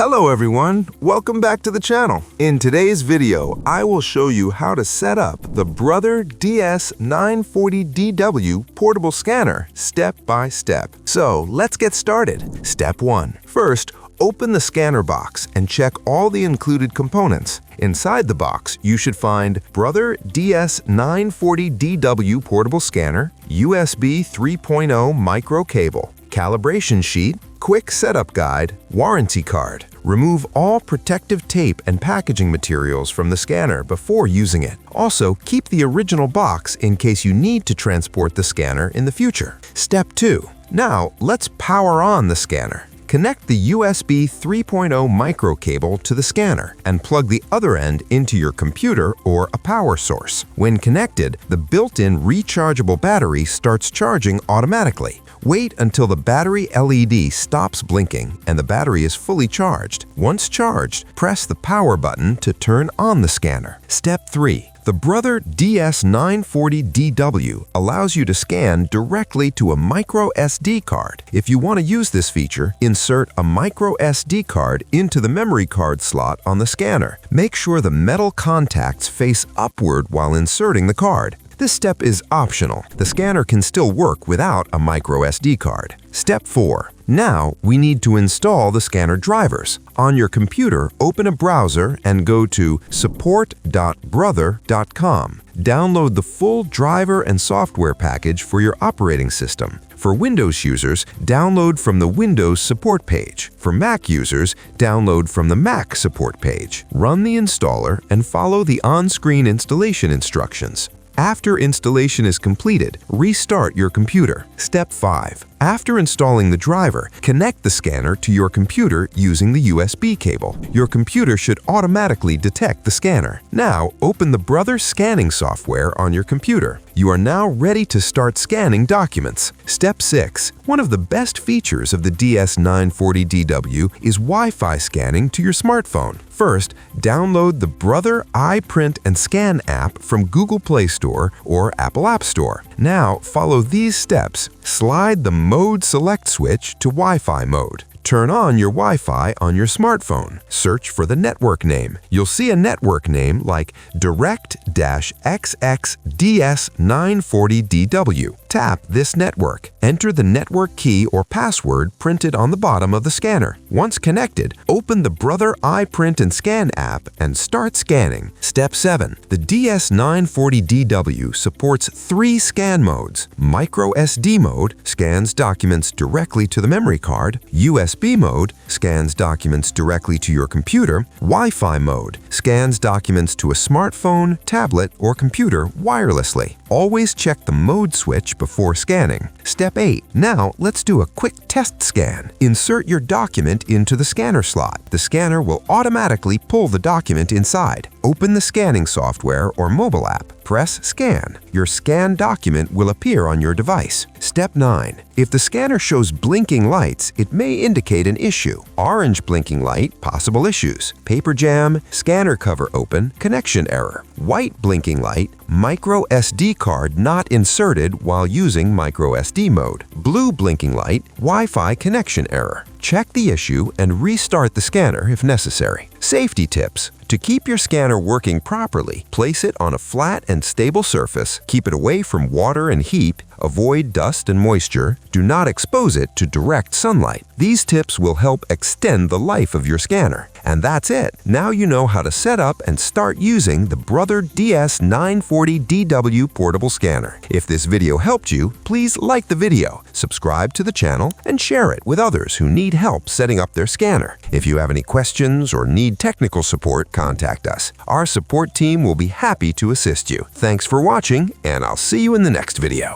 Hello everyone, welcome back to the channel. In today's video, I will show you how to set up the Brother DS-940DW portable scanner step by step. So let's get started. Step 1. First, open the scanner box and check all the included components. Inside the box, you should find Brother DS-940DW portable scanner, USB 3.0 micro cable, calibration sheet, quick setup guide, warranty card. Remove all protective tape and packaging materials from the scanner before using it. Also, keep the original box in case you need to transport the scanner in the future. Step 2. Now, let's power on the scanner. Connect the USB 3.0 micro cable to the scanner and plug the other end into your computer or a power source. When connected, the built-in rechargeable battery starts charging automatically. Wait until the battery LED stops blinking and the battery is fully charged. Once charged, press the power button to turn on the scanner. Step 3. The Brother DS-940DW allows you to scan directly to a microSD card. If you want to use this feature, insert a microSD card into the memory card slot on the scanner. Make sure the metal contacts face upward while inserting the card. This step is optional. The scanner can still work without a microSD card. Step 4. Now, we need to install the scanner drivers. On your computer, open a browser and go to support.brother.com. Download the full driver and software package for your operating system. For Windows users, download from the Windows support page. For Mac users, download from the Mac support page. Run the installer and follow the on-screen installation instructions. After installation is completed, restart your computer. Step 5. After installing the driver, connect the scanner to your computer using the USB cable. Your computer should automatically detect the scanner. Now, open the Brother scanning software on your computer. You are now ready to start scanning documents. Step 6. One of the best features of the DS-940DW is Wi-Fi scanning to your smartphone. First, download the Brother iPrint and Scan app from Google Play Store or Apple App Store. Now, follow these steps. Slide the Mode Select switch to Wi-Fi mode. Turn on your Wi-Fi on your smartphone. Search for the network name. You'll see a network name like Direct-XX-DS940DW. Tap this network. Enter the network key or password printed on the bottom of the scanner. Once connected, open the Brother iPrint and Scan app and start scanning. Step 7. The DS940DW supports 3 scan modes. MicroSD mode scans documents directly to the memory card. USB mode scans documents directly to your computer. Wi-Fi mode scans documents to a smartphone, tablet, or computer wirelessly. Always check the mode switch before scanning. Step 8. Now, let's do a quick test scan. Insert your document into the scanner slot. The scanner will automatically pull the document inside. Open the scanning software or mobile app. Press Scan. Your scanned document will appear on your device. Step 9. If the scanner shows blinking lights, it may indicate an issue. Orange blinking light, possible issues. Paper jam, scanner cover open, connection error. White blinking light, micro SD card not inserted while using micro SD mode. Blue blinking light, Wi-Fi connection error. Check the issue and restart the scanner if necessary. Safety tips. To keep your scanner working properly, place it on a flat and stable surface, keep it away from water and heat, avoid dust and moisture, do not expose it to direct sunlight. These tips will help extend the life of your scanner. And that's it. Now you know how to set up and start using the Brother DS-940DW portable scanner. If this video helped you, please like the video, subscribe to the channel, and share it with others who need help setting up their scanner. If you have any questions or need technical support, contact us. Our support team will be happy to assist you. Thanks for watching, and I'll see you in the next video.